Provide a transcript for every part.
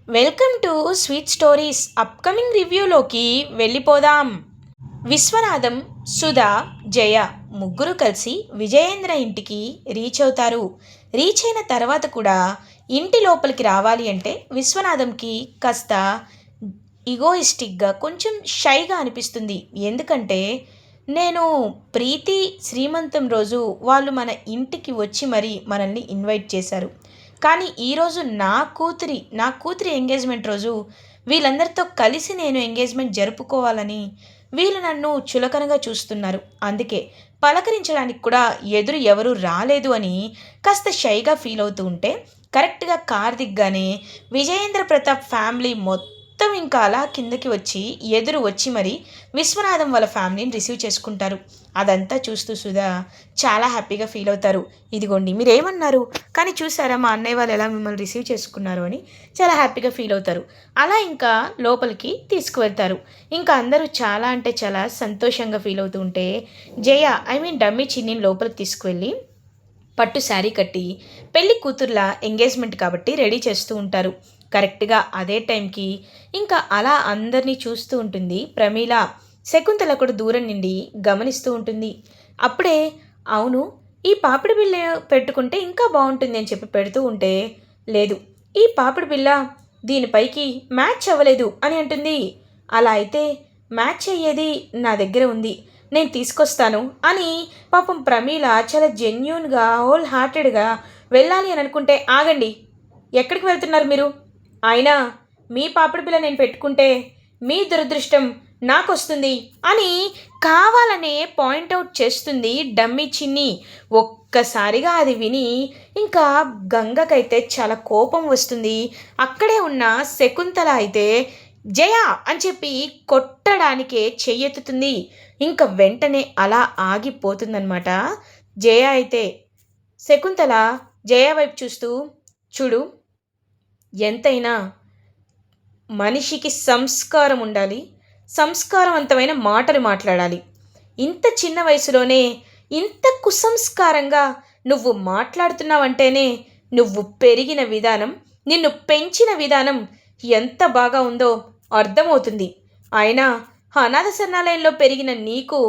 Welcome to sweet stories upcoming రివ్యూలోకి వెళ్ళిపోదాం. విశ్వనాథం, సుధా, జయ ముగ్గురు కలిసి విజయేంద్ర ఇంటికి రీచ్ అవుతారు. రీచ్ అయిన తర్వాత కూడా ఇంటి లోపలికి రావాలి అంటే విశ్వనాథంకి కాస్త ఈగోయిస్టిక్గా కొంచెం షైగా అనిపిస్తుంది. ఎందుకంటే నేను ప్రీతి శ్రీమంతం రోజు వాళ్ళు మన ఇంటికి వచ్చి మరీ మనల్ని ఇన్వైట్ చేశారు. కానీ ఈరోజు నా కూతురి ఎంగేజ్మెంట్ రోజు వీళ్ళందరితో కలిసి నేను ఎంగేజ్మెంట్ జరుపుకోవాలని వీళ్ళు నన్ను చులకనగా చూస్తున్నారు. అందుకే పలకరించడానికి కూడా ఎదురు ఎవరు రాలేదు అని కాస్త షైగా ఫీల్ అవుతూ ఉంటే, కరెక్ట్గా కార్ దిగ్గానే విజయేంద్ర ప్రతాప్ ఫ్యామిలీ మొత్తం ఇంకా అలా కిందకి వచ్చి ఎదురు వచ్చి మరి విశ్వనాథం వాళ్ళ ఫ్యామిలీని రిసీవ్ చేసుకుంటారు. అదంతా చూస్తూ సుధా చాలా హ్యాపీగా ఫీల్ అవుతారు. ఇదిగోండి మీరేమన్నారు, కానీ చూసారా మా అన్నయ్య వాళ్ళు ఎలా మిమ్మల్ని రిసీవ్ చేసుకున్నారు అని చాలా హ్యాపీగా ఫీల్ అవుతారు. అలా ఇంకా లోపలికి తీసుకువెళ్తారు. ఇంకా అందరూ చాలా అంటే చాలా సంతోషంగా ఫీల్ అవుతూ ఉంటే, డమ్మీ చిన్నిని లోపలికి తీసుకువెళ్ళి పట్టు శారీ కట్టి పెళ్లి కూతుర్లా ఎంగేజ్మెంట్ కాబట్టి రెడీ చేస్తూ ఉంటారు. కరెక్ట్గా అదే టైంకి ఇంకా అలా అందరినీ చూస్తూ ఉంటుంది ప్రమీల. శకుంతల కూడా దూరం నుండి గమనిస్తూ ఉంటుంది. అప్పుడే అవును, ఈ పాపిడి బిళ్ళ పెట్టుకుంటే ఇంకా బాగుంటుంది అని చెప్పి పెడుతూ ఉంటే, లేదు ఈ పాపిడి బిళ్ళ దీనిపైకి మ్యాచ్ అవ్వలేదు అని అంటుంది. అలా అయితే మ్యాచ్ అయ్యేది నా దగ్గర ఉంది, నేను తీసుకొస్తాను అని పాపం ప్రమీల చాలా జెన్యూన్గా హోల్ హార్టెడ్గా వెళ్ళాలి అని అనుకుంటే, ఆగండి ఎక్కడికి వెళ్తున్నారు మీరు, అయినా మీ పాపిడి బిళ్ళ నేను పెట్టుకుంటే మీ దురదృష్టం నాకొస్తుంది అని కావాలనే పాయింట్అవుట్ చేస్తుంది డమ్మీ చిన్ని. ఒక్కసారిగా అది విని ఇంకా గంగకైతే చాలా కోపం వస్తుంది. అక్కడే ఉన్న శకుంతల అయితే జయ అని చెప్పి కొట్టడానికే చెయ్యెత్తుతుంది. ఇంకా వెంటనే అలా ఆగిపోతుందన్నమాట. జయ అయితే శకుంతల జయ వైపు చూస్తూ, చూడు ఎంతైనా మనిషికి సంస్కారం ఉండాలి, సంస్కారవంతమైన మాటలు మాట్లాడాలి. ఇంత చిన్న వయసులోనే ఇంత కుసంస్కారంగా నువ్వు మాట్లాడుతున్నావంటేనే నువ్వు పెరిగిన విధానం, నిన్ను పెంచిన విధానం ఎంత బాగా ఉందో అర్థమవుతుంది. అయినా అనాథ శరణాలయంలో పెరిగిన నీకు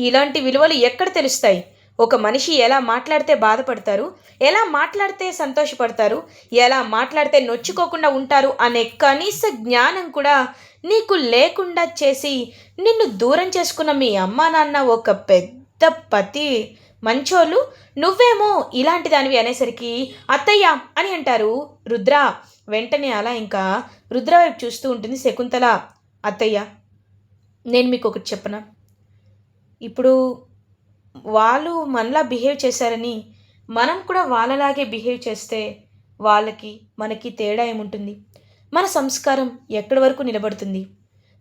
ఇలాంటి విలువలు ఎక్కడ తెలుస్తాయి? ఒక మనిషి ఎలా మాట్లాడితే బాధపడతారు, ఎలా మాట్లాడితే సంతోషపడతారు, ఎలా మాట్లాడితే నొచ్చుకోకుండా ఉంటారు అనే కనీస జ్ఞానం కూడా నీకు లేకుండా చేసి నిన్ను దూరం చేసుకున్న మీ అమ్మా నాన్న ఒక పెద్ద పతి మంచోళ్ళు, నువ్వేమో ఇలాంటి దానివి అనేసరికి అత్తయ్య అని అంటారు రుద్ర. వెంటనే అలా ఇంకా రుద్ర వైపు చూస్తూ ఉంటుంది శకుంతల. అత్తయ్య, నేను మీకు ఒకటి చెప్పనా, ఇప్పుడు వాళ్ళు మనలా బిహేవ్ చేశారని మనం కూడా వాళ్ళలాగే బిహేవ్ చేస్తే వాళ్ళకి మనకి తేడా ఏముంటుంది? మన సంస్కారం ఎక్కడి వరకు నిలబడుతుంది?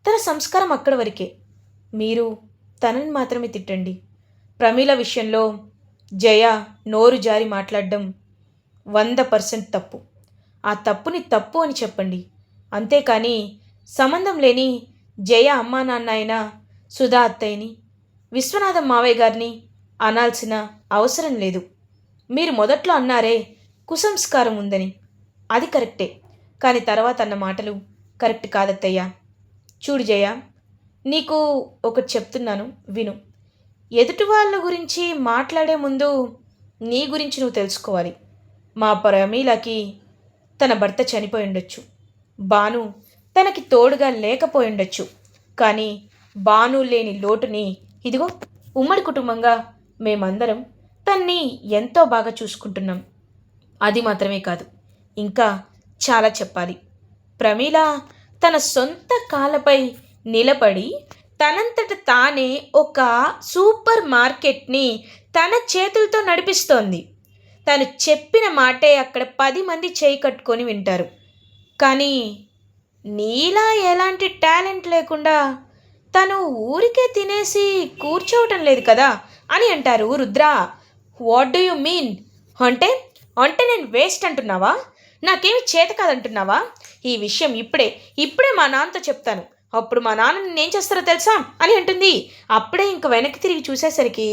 తన సంస్కారం అక్కడి వరకే. మీరు తనని మాత్రమే తిట్టండి. ప్రమీల విషయంలో జయ నోరు జారి మాట్లాడడం 100% తప్పు. ఆ తప్పుని తప్పు అని చెప్పండి. అంతేకాని సంబంధం లేని జయ అమ్మా నాన్న అయినా సుధా అత్తయ్యని, విశ్వనాథం మావయ్య గారిని అనాల్సిన అవసరం లేదు. మీరు మొదట్లో అన్నారే కుసంస్కారం ఉందని, అది కరెక్టే. కానీ తర్వాత అన్న మాటలు కరెక్ట్ కాదత్తయ్యా. చూడు జయ, నీకు ఒకటి చెప్తున్నాను విను. ఎదుటి వాళ్ళ గురించి మాట్లాడే ముందు నీ గురించి నువ్వు తెలుసుకోవాలి. మా ప్రమీలకి తన భర్త చనిపోయి ఉండొచ్చు, బాను తనకి తోడుగా లేకపోయి ఉండొచ్చు. కానీ బాను లేని లోటుని ఇదిగో ఉమ్మడి కుటుంబంగా మేమందరం తన్ని ఎంతో బాగా చూసుకుంటున్నాం. అది మాత్రమే కాదు, ఇంకా చాలా చెప్పాలి. ప్రమీల తన సొంత కాళ్ళపై నిలబడి తనంతట తానే ఒక సూపర్ మార్కెట్ని తన చేతులతో నడిపిస్తోంది. తను చెప్పిన మాటే అక్కడ 10 మంది చేయి కట్టుకొని వింటారు. కానీ నీలా ఎలాంటి టాలెంట్ లేకుండా తను ఊరికే తినేసి కూర్చోవటం లేదు కదా అని అంటారు Rudra. What do you mean? అంటే అంటే నేను వేస్ట్ అంటున్నావా? నాకేమి చేత కాదంటున్నావా? ఈ విషయం ఇప్పుడే మా నాన్నతో చెప్తాను. అప్పుడు మా నాన్న నేనేం చేస్తారో తెలుసా అని అంటుంది. అప్పుడే ఇంక వెనక్కి తిరిగి చూసేసరికి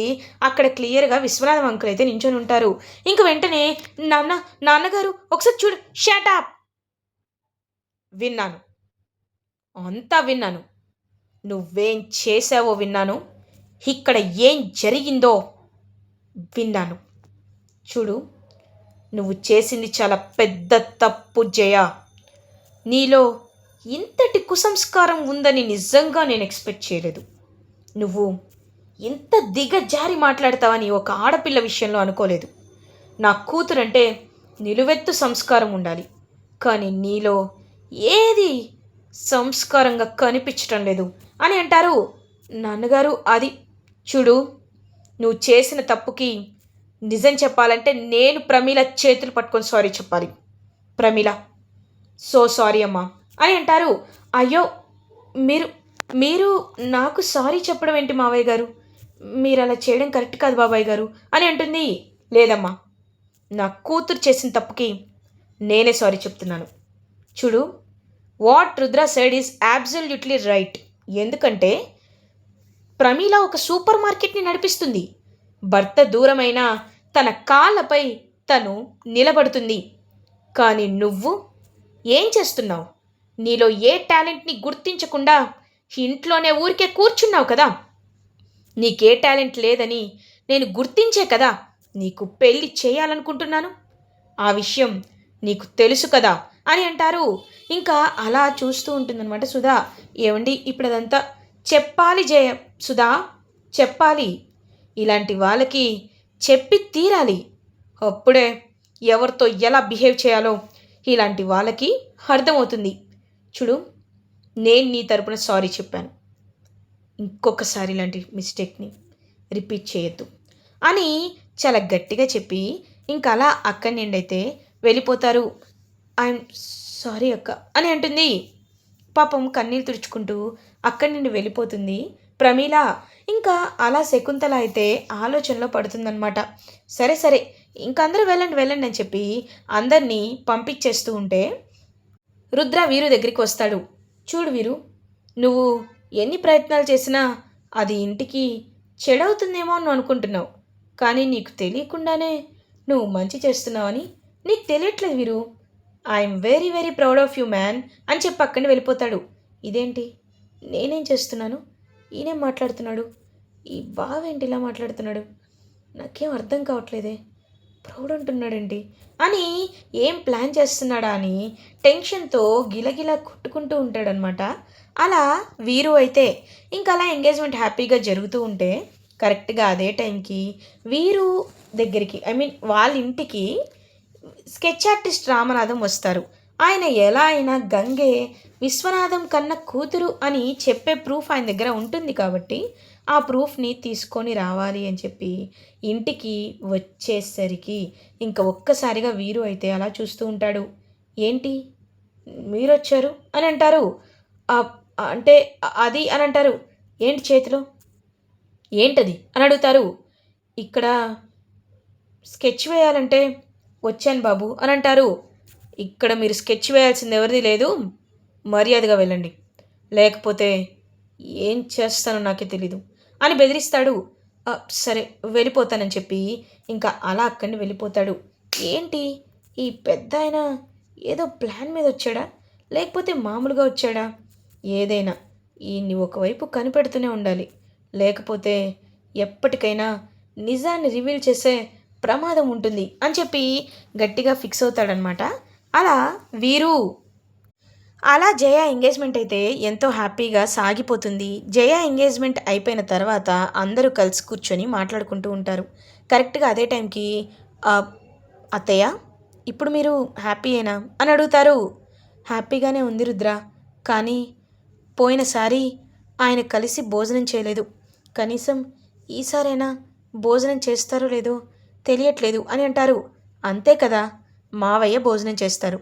అక్కడ క్లియర్గా విశ్వనాథం అంకుల్ అయితే నించొని ఉంటారు. ఇంక వెంటనే నాన్నగారు ఒకసారి చూడు, షట్ అప్ విన్నాను. అంతా విన్నాను. నువ్వేం చేశావో విన్నాను. ఇక్కడ ఏం జరిగిందో విన్నాను. చూడు, నువ్వు చేసింది చాలా పెద్ద తప్పు జయ. నీలో ఇంతటి కుసంస్కారం ఉందని నిజంగా నేను ఎక్స్పెక్ట్ చేయలేదు. నువ్వు ఇంత దిగజారి మాట్లాడతావని ఒక ఆడపిల్ల విషయంలో అనుకోలేదు. నా కూతురంటే నిలువెత్తు సంస్కారం ఉండాలి, కానీ నీలో ఏది సంస్కారంగా కనిపించటం లేదు అని అంటారు. నాన్నగారు అది చూడు, నువ్వు చేసిన తప్పుకి నిజం చెప్పాలంటే నేను ప్రమీల చేతులు పట్టుకొని సారీ చెప్పాలి. ప్రమీల, సో సారీ అమ్మా అని అంటారు. అయ్యో, మీరు మీరు నాకు సారీ చెప్పడం ఏంటి మావయ్య గారు? మీరు అలా చేయడం కరెక్ట్ కాదు బాబాయ్ గారు అని అంటుంది. లేదమ్మా, నా కూతురు చేసిన తప్పుకి నేనే సారీ చెప్తున్నాను. చూడు, what Rudra said is absolutely right. ఎందుకంటే ప్రమీల ఒక సూపర్ మార్కెట్ని నడిపిస్తుంది. భర్త దూరమైన తన కాళ్ళపై తను నిలబడుతుంది. కానీ నువ్వు ఏం చేస్తున్నావు? నీలో ఏ టాలెంట్ని గుర్తించకుండా ఇంట్లోనే ఊరికే కూర్చున్నావు కదా. నీకే టాలెంట్ లేదని నేను గుర్తించే కదా నీకు పెళ్ళి చేయాలనుకుంటున్నాను. ఆ విషయం నీకు తెలుసు కదా అని అంటారు. ఇంకా అలా చూస్తూ ఉంటుందన్నమాట సుధా. ఏమండి, ఇప్పుడు అదంతా చెప్పాలి సుధా, చెప్పాలి. ఇలాంటి వాళ్ళకి చెప్పి తీరాలి. అప్పుడే ఎవరితో ఎలా బిహేవ్ చేయాలో ఇలాంటి వాళ్ళకి అర్థమవుతుంది. చూడు, నేను నీ తరపున సారీ చెప్పాను. ఇంకొకసారి ఇలాంటి మిస్టేక్ని రిపీట్ చేయొద్దు అని చాలా గట్టిగా చెప్పి ఇంకా అలా అక్కడి నుండి అయితే వెళ్ళిపోతారు. ఐఎమ్ సారీ అక్క అని అంటుంది. పాపం కన్నీళ్ళు తుడుచుకుంటూ అక్కడి నుండి వెళ్ళిపోతుంది ప్రమీల. ఇంకా అలా శకుంతల అయితే ఆలోచనలో పడుతుందన్నమాట. సరే సరే, ఇంకా అందరూ వెళ్ళండి వెళ్ళండి అని చెప్పి అందరినీ పంపించేస్తూ ఉంటే రుద్ర వీరు దగ్గరికి వస్తాడు. చూడు వీరు, నువ్వు ఎన్ని ప్రయత్నాలు చేసినా అది ఇంటికి చెడవుతుందేమో అని అనుకుంటున్నావు, కానీ నీకు తెలియకుండానే నువ్వు మంచి చేస్తున్నావని నీకు తెలియట్లేదు వీరు. I'm very very proud of you man అని చెప్పి అక్కడిని వెళ్ళిపోతాడు. ఇదేంటి, నేనేం చేస్తున్నాను, ఈయనేం మాట్లాడుతున్నాడు, ఈ బావేంటి ఇలా మాట్లాడుతున్నాడు, నాకేం అర్థం కావట్లేదే, ప్రౌడ్ అంటున్నాడేంటి అని ఏం ప్లాన్ చేస్తున్నాడా అని టెన్షన్తో గిలగిలా కొట్టుకుంటూ ఉంటాడనమాట. అలా వీరు అయితే ఇంకా అలా ఎంగేజ్మెంట్ హ్యాపీగా జరుగుతూ ఉంటే కరెక్ట్గా అదే టైంకి వీరు దగ్గరికి, ఐ మీన్ వాళ్ళ ఇంటికి స్కెచ్ ఆర్టిస్ట్ రామనాథం వస్తారు. ఆయన ఎలా అయినా గంగే విశ్వనాథం కన్న కూతురు అని చెప్పే ప్రూఫ్ ఆయన దగ్గర ఉంటుంది కాబట్టి ఆ ప్రూఫ్ని తీసుకొని రావాలి అని చెప్పి ఇంటికి వచ్చేసరికి ఇంకా ఒక్కసారిగా వీరు అయితే అలా చూస్తూ ఉంటాడు. ఏంటి మీరు వచ్చారు అని అంటారు. అంటే అది అని అంటారు. ఏంటి చేతిలో, ఏంటది అని అడుగుతారు. ఇక్కడ స్కెచ్ వేయాలంటే వచ్చాను బాబు అని అంటారు. ఇక్కడ మీరు స్కెచ్ వేయాల్సింది ఎవరిది లేదు, మర్యాదగా వెళ్ళండి, లేకపోతే ఏం చేస్తానో నాకే తెలీదు అని బెదిరిస్తాడు. సరే వెళ్ళిపోతానని చెప్పి ఇంకా అలా అక్కడిని వెళ్ళిపోతాడు. ఏంటి, ఈ పెద్ద ఆయన ఏదో ప్లాన్ మీద వచ్చాడా లేకపోతే మామూలుగా వచ్చాడా? ఏదైనా ఈయన్ని ఒకవైపు కనిపెడుతూనే ఉండాలి, లేకపోతే ఎప్పటికైనా నిజాన్ని రివీల్ చేసే ప్రమాదం ఉంటుంది అని చెప్పి గట్టిగా ఫిక్స్ అవుతాడనమాట. అలా వీరు అలా జయ ఎంగేజ్మెంట్ అయితే ఎంతో హ్యాపీగా సాగిపోతుంది. జయ ఎంగేజ్మెంట్ అయిపోయిన తర్వాత అందరూ కలిసి కూర్చొని మాట్లాడుకుంటూ ఉంటారు. కరెక్ట్గా అదే టైంకి అత్తయ్య, ఇప్పుడు మీరు హ్యాపీయేనా అని అడుగుతారు. హ్యాపీగానే ఉంది రుద్ర, కానీ పోయినసారి ఆయన కలిసి భోజనం చేయలేదు, కనీసం ఈసారైనా భోజనం చేస్తారో లేదో తెలియట్లేదు అని అంటారు. అంతే కదా, మావయ్య భోజనం చేస్తారు,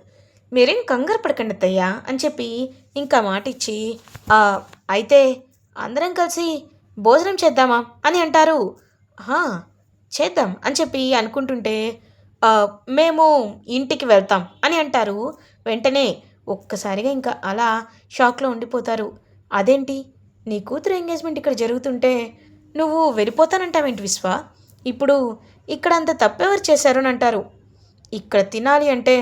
మీరేం కంగారు పడకండి అత్తయ్య అని చెప్పి ఇంకా మాట ఇచ్చి అయితే అందరం కలిసి భోజనం చేద్దామా అని అంటారు. చేద్దాం అని చెప్పి అనుకుంటుంటే మేము ఇంటికి వెళ్తాం అని అంటారు. వెంటనే ఒక్కసారిగా ఇంకా అలా షాక్లో ఉండిపోతారు. అదేంటి, నీ కూతురు ఎంగేజ్మెంట్ ఇక్కడ జరుగుతుంటే నువ్వు వెళ్ళిపోతానంటావేంటి విశ్వ? ఇప్పుడు ఇక్కడ అంత తప్పెవరు చేశారు అని అంటారు. ఇక్కడ తినాలి అంటే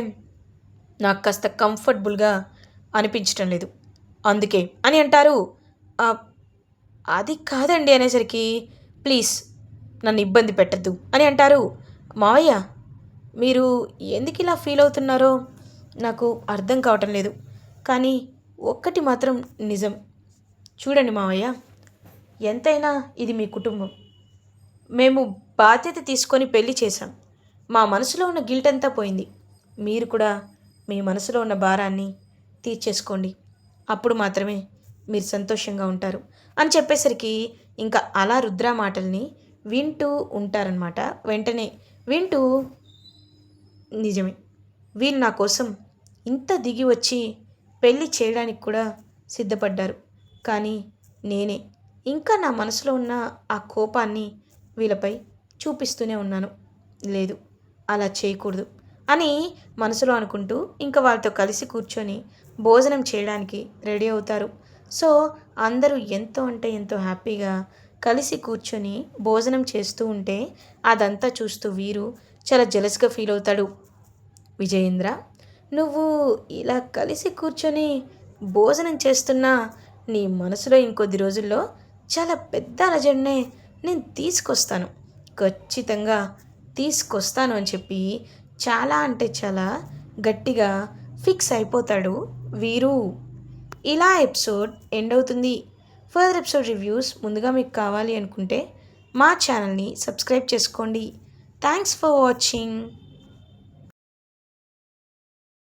నాకు కాస్త కంఫర్టబుల్గా అనిపించటం లేదు, అందుకే అని అంటారు. "ఆ, అది కాదండి" అనేసరికి, "ప్లీజ్ నన్ను ఇబ్బంది పెట్టద్దు" అని అంటారు. "మావయ్య, మీరు ఎందుకు ఇలా ఫీల్ అవుతున్నారో నాకు అర్థం కావటం లేదు. కానీ ఒక్కటి మాత్రం నిజం. చూడండి మావయ్య, ఎంతైనా ఇది మీ కుటుంబం. మేము బాధ్యత తీసుకొని పెళ్లి చేశాం. మా మనసులో ఉన్న గిల్ట్ అంతా పోయింది. మీరు కూడా మీ మనసులో ఉన్న భారాన్ని తీర్చేసుకోండి. అప్పుడు మాత్రమే మీరు సంతోషంగా ఉంటారు" అని చెప్పేసరికి ఇంకా అలా రుద్ర మాటల్ని వింటూ ఉంటారనమాట. వెంటనే వింటూ, నిజమే, వీళ్ళు నా కోసం ఇంత దిగి వచ్చి పెళ్ళి చేయడానికి కూడా సిద్ధపడ్డారు. కానీ నేనే ఇంకా నా మనసులో ఉన్న ఆ కోపాన్ని వీళ్ళపై చూపిస్తూనే ఉన్నాను. లేదు, అలా చేయకూడదు అని మనసులో అనుకుంటూ ఇంకా వాళ్ళతో కలిసి కూర్చొని భోజనం చేయడానికి రెడీ అవుతారు. సో అందరూ ఎంతో అంటే ఎంతో హ్యాపీగా కలిసి కూర్చొని భోజనం చేస్తూ ఉంటే అదంతా చూస్తూ వీరు చాలా జెలస్గా ఫీల్ అవుతాడు. "విజయేంద్ర, నువ్వు ఇలా కలిసి కూర్చొని భోజనం చేస్తున్నా నీ మనసులో ఇంకొద్ది రోజుల్లో చాలా పెద్ద అలజడినే నేను తీసుకొస్తాను. ఖచ్చితంగా తీసుకొస్తాను" అని చెప్పి చాలా అంటే చాలా గట్టిగా ఫిక్స్ అయిపోతాడు వీరు. ఇలా ఎపిసోడ్ ఎండ్ అవుతుంది. ఫర్దర్ ఎపిసోడ్ రివ్యూస్ ముందుగా మీకు కావాలి అనుకుంటే మా ఛానల్ని సబ్స్క్రైబ్ చేసుకోండి. Thanks for watching.